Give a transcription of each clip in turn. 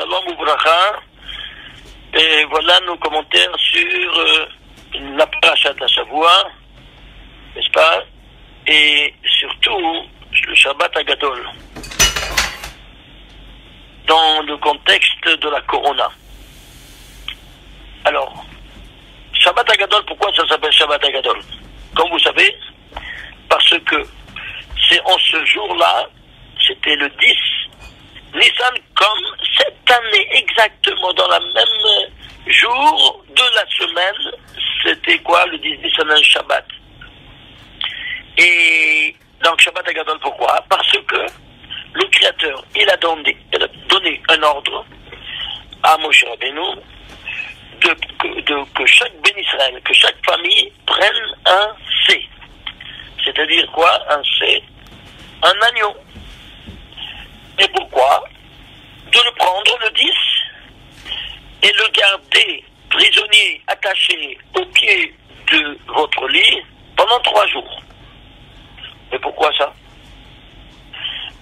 Shalom Ubracha. Et voilà nos commentaires sur la Parashat Hashavua, n'est-ce pas? Et surtout le Shabbat Hagadol, dans le contexte de la Corona. Alors, Shabbat Hagadol, pourquoi ça s'appelle Shabbat Hagadol? Comme vous savez, parce que c'est en ce jour-là, c'était le 10 Nissan, comme cette année exactement, dans le même jour de la semaine, c'était quoi? Le 10 Nissan, un Shabbat. Et donc Shabbat Hagadol, pourquoi? Parce que le Créateur, il a donné un ordre à Moshe Rabbeinu que chaque Ben Israël, que chaque famille prenne un C. C'est-à-dire quoi? Un C, un agneau. Et pourquoi? De le prendre le 10 et le garder prisonnier, attaché au pied de votre lit pendant 3 jours. Et pourquoi ça?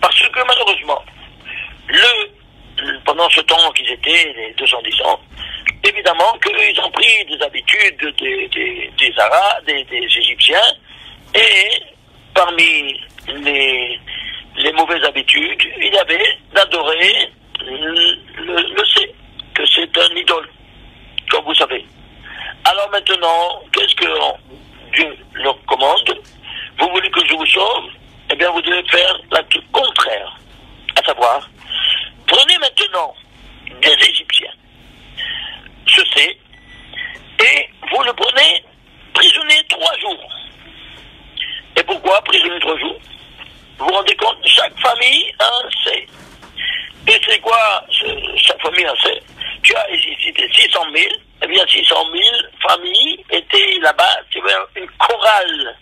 Parce que malheureusement, pendant ce temps qu'ils étaient, les 210 ans, évidemment qu'ils ont pris des habitudes des Arabes, des Égyptiens, et parmi les mauvaises habitudes, il y avait d'adorer le C, que c'est un idole, comme vous savez. Alors maintenant, qu'est-ce que Dieu leur commande? Vous voulez que je vous sauve? Eh bien, vous devez faire l'acte contraire. À savoir, prenez maintenant des Égyptiens, ce C, et vous le prenez prisonnier 3 jours. Et pourquoi prisonnier 3 jours? Vous vous rendez compte, chaque famille a un C. Et c'est quoi chaque famille a un C? Tu as ici 600 000, eh bien 600 000 familles étaient là-bas, tu vois, une chorale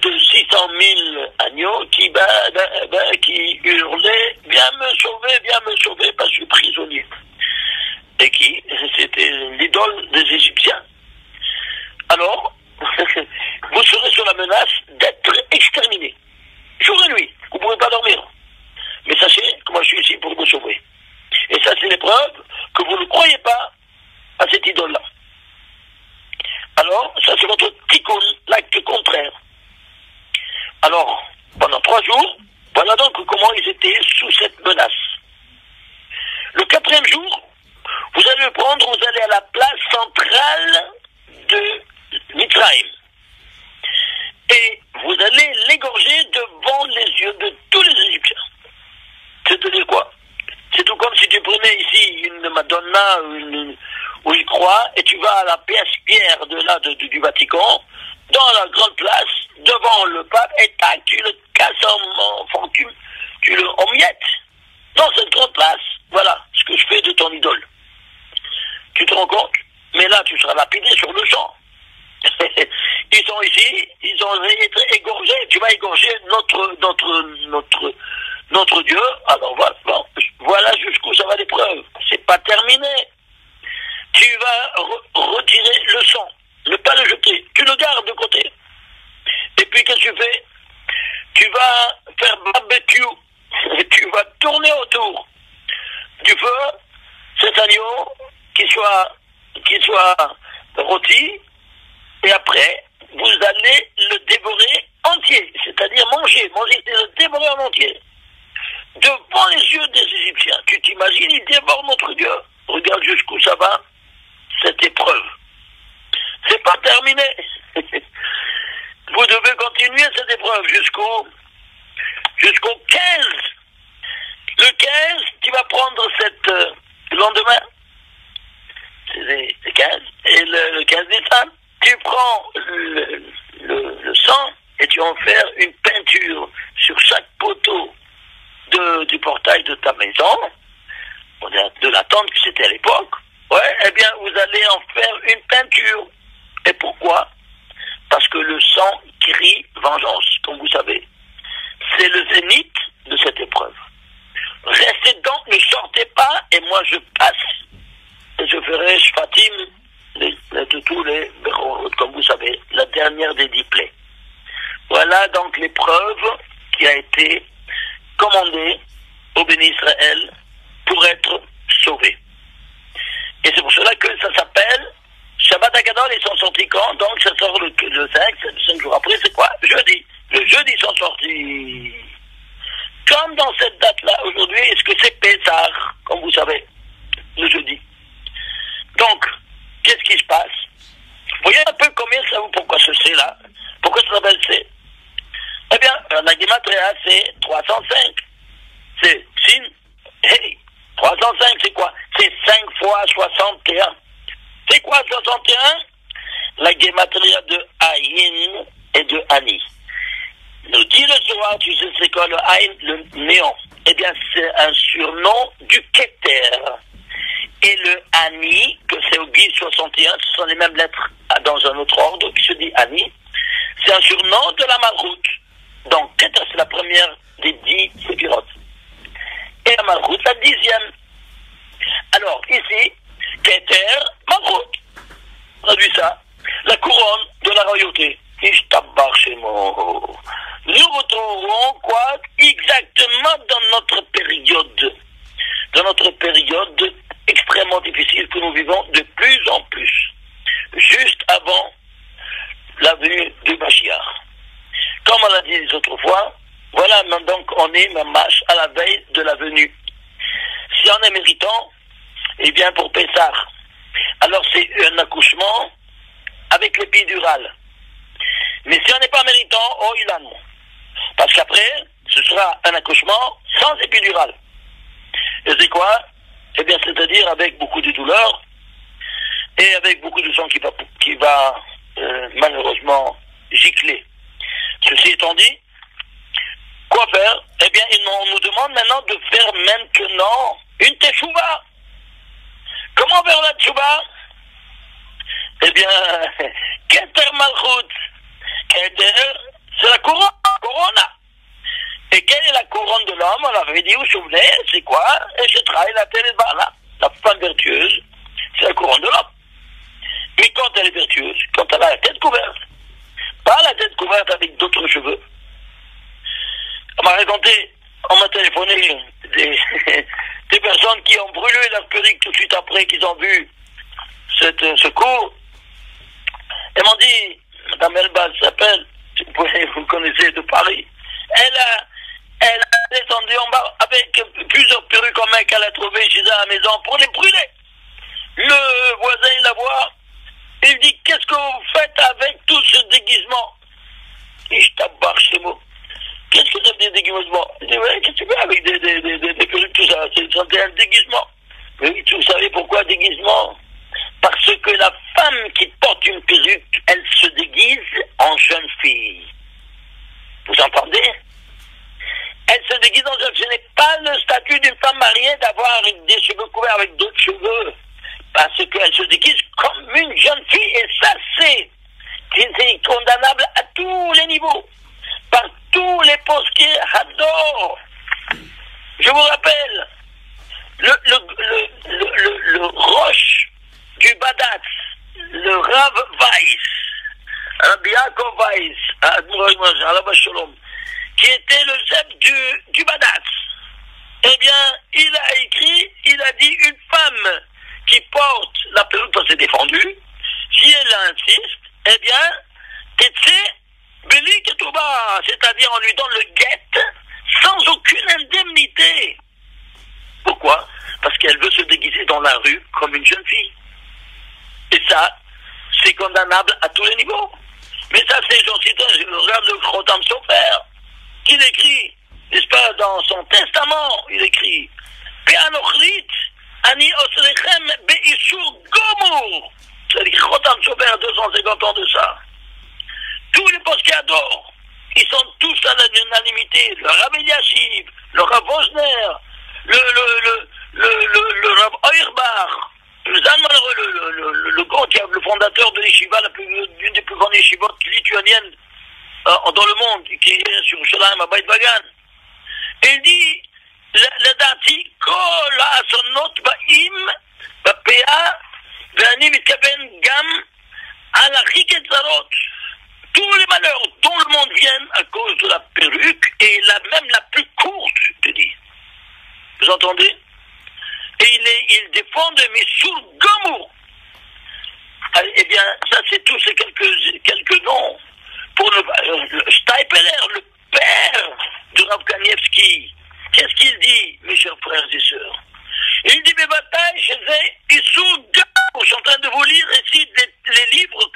de 600 000 agneaux qui hurlaient, viens me sauver, parce que je suis prisonnier. Et qui? C'était l'idole des Égyptiens. Alors, vous serez sur la menace d'être exterminé. Jour et nuit, vous ne pouvez pas dormir. Mais sachez que moi je suis ici pour vous sauver. Et ça, c'est l'épreuve que vous ne croyez pas à cette idole-là. Alors, ça c'est votre tikkun, l'acte contraire. Alors, pendant 3 jours, voilà donc comment ils étaient sous cette menace. Le 4e jour, vous allez le prendre, vous allez à la place centrale de Mitzrayim. Et vous allez l'égorger devant les yeux de tous les Égyptiens. C'est-à-dire quoi? C'est tout comme si tu prenais ici une Madonna ou une croix et tu vas à la pièce pierre du Vatican, dans la grande place, devant le pape, et tac, tu le casses tu le emiettes dans cette grande place. Voilà ce que je fais de ton idole. Tu te rends compte? Mais là, tu seras lapidé sur le champ. Ils sont ici, ils ont été égorgés. Tu vas égorger notre Dieu. Alors voilà jusqu'où ça va l'épreuve. C'est pas terminé. Tu vas retirer le sang, ne pas le jeter. Tu le gardes de côté. Et puis qu'est-ce que tu fais? Tu vas faire barbecue. Tu vas tourner autour du feu cet agneau qui soit rôti. Et après, vous allez le dévorer entier, c'est-à-dire manger, c'est le dévorer en entier. Devant les yeux des Égyptiens. Tu t'imagines, ils dévorent notre Dieu. Regarde jusqu'où ça va, cette épreuve. C'est pas terminé. Vous devez continuer cette épreuve jusqu'au 15. Le 15, tu vas prendre le lendemain. C'est le 15. Et le 15 décembre, tu prends le sang et tu vas en faire une peinture sur chaque poteau du portail de ta maison, de la tente que c'était à l'époque. Ouais, eh bien, vous allez en faire une peinture. Et pourquoi? Parce que le sang crie vengeance, comme vous savez. C'est le zénith de cette épreuve. Restez dedans, ne sortez pas, et moi je passe, et je ferai Shfatim de tous les Berorot, comme vous savez, la dernière des 10 plaies. Voilà donc l'épreuve qui a été commandée au béni Israël pour être sauvé. Pessah, comme vous savez, le jeudi. Donc, qu'est-ce qui se passe? Vous voyez un peu combien ça vaut, pourquoi ce C là? Pourquoi ça s'appelle C? Eh bien, la Gematria, c'est 305. C'est Sin, hey, 305, c'est quoi? C'est 5 fois 61. C'est quoi 61? La Gematria de Aïn et de Ani. Nous dit le Zohar, tu sais c'est quoi le Aïn, le néant? Eh bien, c'est un surnom du Keter. Et le Ani, que c'est au Guy 61, ce sont les mêmes lettres dans un autre ordre qui se dit Ani. C'est un surnom de la Malroute. Donc, Keter, c'est la première des 10 séphirotes. Et la Malroute, la 10e. Alors, ici, Keter, Malroute. Traduit ça. La couronne de la royauté. Ishtabar Shemo. Nous retrouvons quoi? Exactement dans notre période extrêmement difficile que nous vivons de plus en plus. Juste avant la venue du Mashiach. Comme on l'a dit les autres fois, voilà donc on est mamash à la veille de la venue. Si on est méritant, eh bien pour Pessah, alors c'est un accouchement avec l'épidural. Mais si on n'est pas méritant, oh Ilan. Parce qu'après, ce sera un accouchement sans épidural. Et c'est quoi? Eh bien, c'est-à-dire avec beaucoup de douleur et avec beaucoup de sang qui va malheureusement gicler. Ceci étant dit, quoi faire? Eh bien, on nous demande maintenant de faire maintenant une teshuva. Comment faire la teshuva? Eh bien, Keter Malchut. Keter, c'est la couronne. Et quelle est la couronne de l'homme? On l'avait dit, vous vous souvenez, c'est quoi? Et je travaille la télé là. La femme vertueuse, c'est la couronne de l'homme. Mais quand elle est vertueuse, quand elle a la tête couverte, pas la tête couverte avec d'autres cheveux. On m'a raconté, on m'a téléphoné des personnes qui ont brûlé leur perruque tout de suite après qu'ils ont vu ce cours. Elles m'ont dit, Madame Elbaz s'appelle, vous le connaissez, de Paris. Elle a descendu en bas avec plusieurs perruques en main qu'elle a trouvées chez elle à la maison pour les brûler. Le voisin, il la voit. Il dit, qu'est-ce que vous faites avec tout ce déguisement? Je tabarre chez moi. Qu'est-ce que c'est des déguisements? Il dit, ouais, qu'est-ce que tu fais avec des perruques, tout ça? C'est un déguisement. Mais vous savez pourquoi déguisement? Parce que la femme qui porte une perruque, elle se déguise en jeune fille. Vous entendez? Elle se déguise en jeune fille. Ce n'est pas le statut d'une femme mariée d'avoir des cheveux couverts avec d'autres cheveux. Parce qu'elle se déguise comme une jeune fille. Et ça, c'est condamnable à tous les niveaux. Par tous les postés adorent. Je vous rappelle, le roche du Badatz, le Rav Weiss, Rabbi Yaakov Weiss, qui était le chef du Badatz. Eh bien, il a dit une femme qui porte la perruque parce que c'est défendu, si elle insiste, eh bien, c'est-à-dire on lui donne le guet sans aucune indemnité. Pourquoi? Parce qu'elle veut se déguiser dans la rue comme une jeune fille. Et ça, c'est condamnable à tous les niveaux. Mais ça, c'est je regarde le Chotam Sofer, qu'il écrit, n'est-ce pas, dans son testament, il écrit Pe'anochrit, ani osrechem be'ishur gomur. C'est-à-dire Chotam Sofer, 250 ans de ça. Tous les postes qui adorent, ils sont tous à l'unanimité. Le Rav Eliashiv, le Rav Wosner, le Rav Auerbach, le grand, le fondateur de l'Yeshiva, l'une des plus grandes yeshivot lituaniennes dans le monde, qui est sur Sholem à Beit Vagan. Il dit, le dati, kol ha'asonot ba'im, ba'pea, ve'ani mitkaven gam, al achiket zarot. Tous les malheurs dont le monde viennent à cause de la perruque, et même la plus courte, je te dis. Vous entendez? Et il défend de Mishur Gomour. Eh bien, ça c'est tous ces quelques noms. Pour le Steipeler, le père de Rav Kanievski. Qu'est-ce qu'il dit, mes chers frères et sœurs? Il dit, mais bataille, je sais, ils sont gars. Je suis en train de vous lire ici les livres,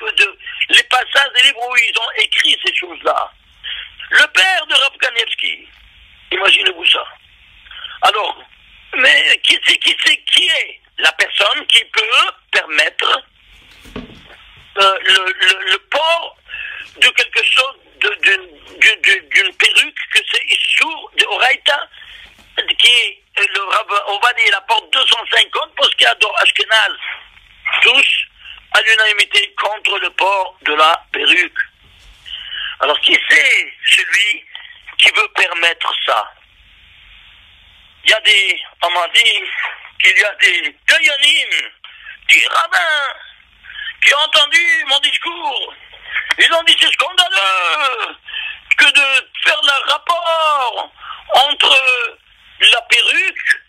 les passages des livres où ils ont écrit ces choses-là. Le père de Rav Kanievski, imaginez-vous ça. Alors, mais qui est la personne qui peut permettre le port de quelque chose, d'une perruque, que c'est Issour de Oraïta, qui on va dire, il apporte 250 parce qu'il y a dans Ashkenaz, tous à l'unanimité contre le port de la perruque. Alors qui c'est celui qui veut permettre ça? Il y a on m'a dit qu'il y a des Dayanim, des rabbins, qui ont entendu mon discours. Ils ont dit c'est scandaleux que de faire le rapport entre la perruque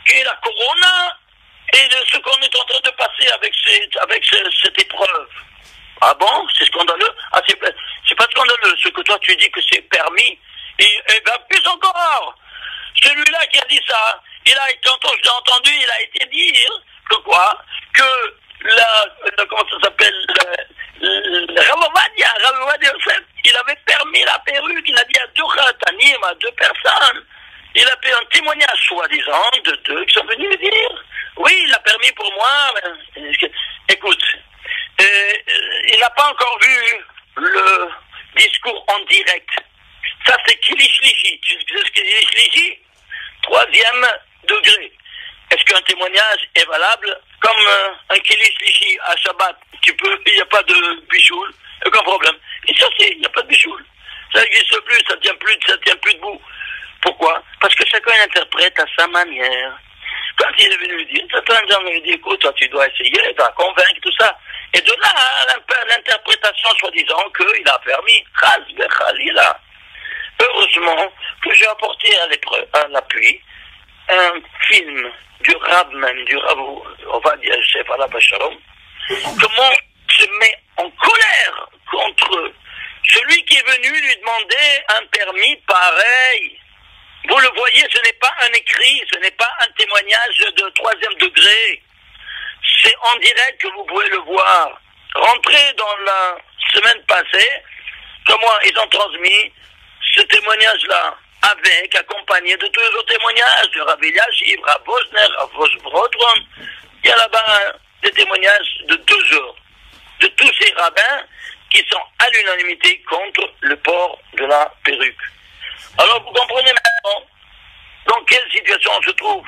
et la corona et de ce qu'on est en train de passer avec cette épreuve. Ah bon? C'est scandaleux? Ah, c'est pas scandaleux. Ce que toi tu dis que c'est permis. Et bien plus encore, celui-là qui a dit ça, il a été entendu, il a été dire que quoi? Que comment ça s'appelle? Rav Ovadia Yosef, il avait permis la perruque, il a dit à deux khatanim, à deux personnes, il a fait un témoignage soi-disant de deux qui sont venus lui dire, oui, il a permis pour moi, écoute, il n'a pas encore vu le discours en direct. Ça c'est Kilish Lishi. Tu sais ce que c'est Kilish Lishi? 3e degré. Est-ce qu'un témoignage est valable? Comme un Kilish Lishi à Shabbat, il n'y a pas de bichoul, aucun problème. Et ça il n'y a pas de bichoul. Ça n'existe plus, ça tient plus debout. Pourquoi? Parce que chacun interprète à sa manière. Quand il est venu lui dire, certains gens lui disent, écoute, toi tu dois essayer, tu dois convaincre, tout ça. Et de là, l'interprétation soi-disant qu'il a permis, Khalila. Heureusement que j'ai apporté à l'appui un film du Rav même, du Rav, on va dire, chef à la Shalom, comment se met en colère contre celui qui est venu lui demander un permis pareil. Vous le voyez, ce n'est pas un écrit, ce n'est pas un témoignage de 3e degré. C'est en direct que vous pouvez le voir. Rentrez dans la semaine passée, comment ils ont transmis ce témoignage-là, accompagné de tous les autres témoignages, de Rav Eliashiv, Rav Vosner, Rav Vosbrodron. Il y a là-bas des témoignages de 2 heures, de tous ces rabbins qui sont à l'unanimité contre le port de la perruque. Alors vous comprenez maintenant dans quelle situation on se trouve.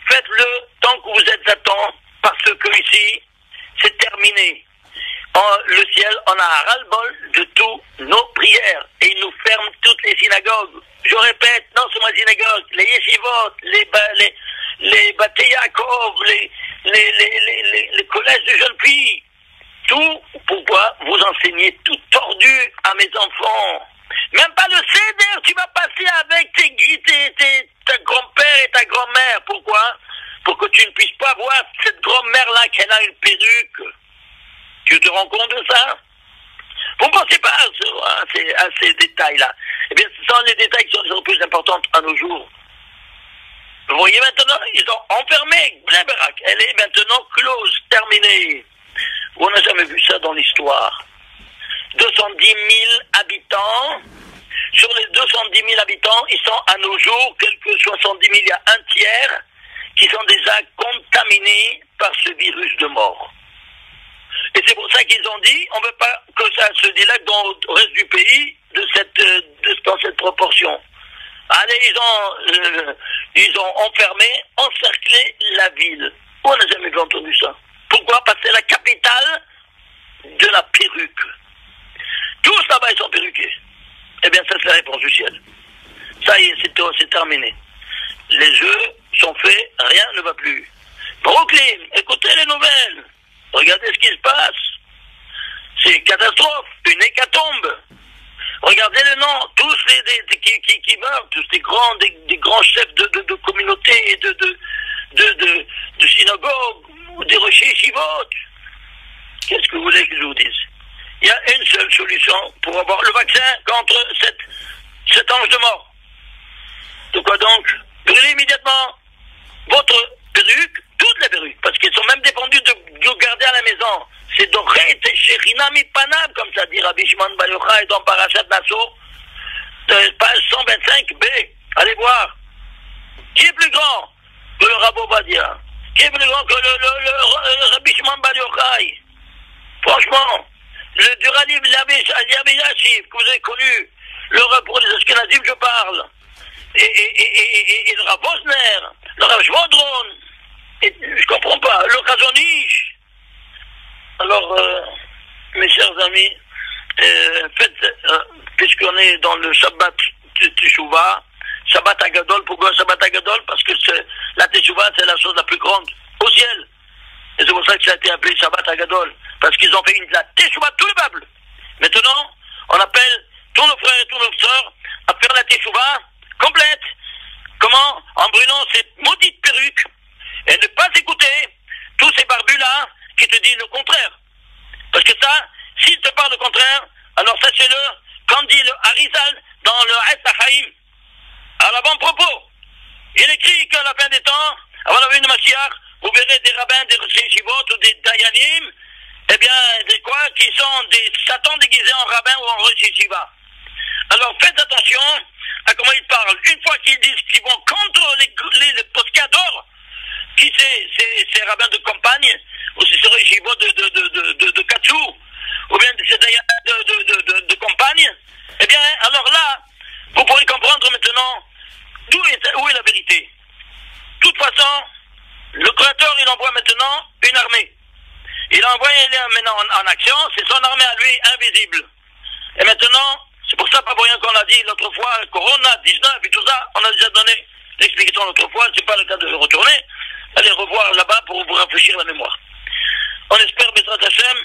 Faites-le tant que vous êtes à temps, parce que ici, c'est terminé. Le ciel, on a un ras-le-bol de toutes nos prières. Et il nous ferme toutes les synagogues. Je répète, non seulement les synagogues, les yeshivot, les Batei Yaakov, les collèges de jeunes filles. Tout pour pouvoir vous enseigner tout tordu à mes enfants. Même pas le CDR, tu vas passer avec ta grand-père et ta grand-mère. Pourquoi? Pour que tu ne puisses pas voir cette grand-mère-là qu'elle a une perruque. Tu te rends compte de ça? Vous ne pensez pas à ces détails-là. Eh bien, ce sont les détails qui sont les plus importants à nos jours. Vous voyez maintenant, ils ont enfermé Bnei-Brak. Elle est maintenant close, terminée. On n'a jamais vu ça dans l'histoire. 210 000 habitants. Sur les 210 000 habitants, ils sont à nos jours, quelques 70 000, il y a un tiers qui sont déjà contaminés par ce virus de mort. Et c'est pour ça qu'ils ont dit, on ne veut pas que ça se dilate dans le reste du pays dans cette proportion. Allez, ils ont enfermé, encerclé la ville. On n'a jamais vu entendu ça. Pourquoi? Parce que c'est la capitale de la perruque. Tous là-bas, ils sont perruqués. Eh bien, ça, c'est la réponse du ciel. Ça y est, c'est terminé. Les jeux sont faits, rien ne va plus. Brooklyn, écoutez les nouvelles. Regardez ce qui se passe. C'est une catastrophe, une hécatombe. Regardez les noms, tous qui meurent, tous des grands chefs de communautés et de synagogues, des rochers yeshivot. Qu'est-ce que vous voulez que je vous dise? Il y a une seule solution pour avoir le vaccin contre cet ange de mort. De quoi donc? Brûlez immédiatement votre défendu de garder à la maison. C'est Doré Shechinami Panab, comme ça dit Rabbi Shimon Bar Yochai dans Parashat Nassau, page 125b. Allez voir. Qui est plus grand que le Rabbi Ovadia? Qui est plus grand que le Rabbi Shimon Bar Yochai? Franchement, le Durali Yabe Yashiv, que vous avez connu, pour les Ashkenazim, je parle, et le Rav Posner, le Rav Shvodron, je comprends pas, le Khazonish. Alors, mes chers amis, faites, puisqu'on est dans le Shabbat Teshuvah, Shabbat Agadol, pourquoi Shabbat Agadol? Parce que la Teshuvah, c'est la chose la plus grande au ciel. Et c'est pour ça que ça a été appelé Shabbat Agadol. Parce qu'ils ont fait la Teshuvah tout le peuple. Maintenant, on appelle tous nos frères et tous nos sœurs à faire la Teshuvah complète. Comment? En brûlant cette maudite perruque et ne pas écouter tous ces barbus-là qui te disent le contraire. Parce que ça, s'ils te parlent le contraire, alors sachez-le, comme dit le Harizal dans le Etz HaChaim, à l'avant-propos, il écrit qu'à la fin des temps, avant la venue de Mashiach, vous verrez des rabbins, des yeshivot ou des dayanim, eh bien, des quoi, qui sont des satans déguisés en rabbins ou en yeshiva. Alors faites attention à comment ils parlent. Une fois qu'ils disent qu'ils vont contre les poscadors, qui c'est rabbins de campagne, ou c'est yeshivot de Katsou, ou bien c'est de campagne, eh bien, alors là, vous pourrez comprendre maintenant où est la vérité. De toute façon, le Créateur, il envoie maintenant une armée. Il a envoyé maintenant en action, c'est son armée à lui, invisible. Et maintenant, c'est pour ça, pas pour rien qu'on a dit l'autre fois, Corona, 19 et tout ça, on a déjà donné l'explication l'autre fois, c'est pas le cas de retourner. Allez revoir là-bas pour vous rafraîchir la mémoire. On espère, Bezrat Hashem,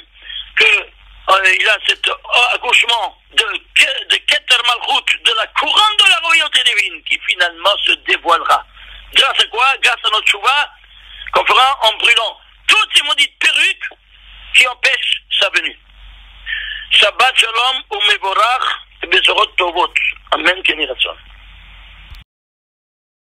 qu'il a cet accouchement de Keter Malchut, de la couronne de la royauté divine, qui finalement se dévoilera. Grâce à quoi? Grâce à notre chouva, qu'on fera en brûlant toutes ces maudites perruques qui empêchent sa venue. Shabbat Shalom, Umevorach, et Bezorot Tovot. Amen, Kenny Ratson.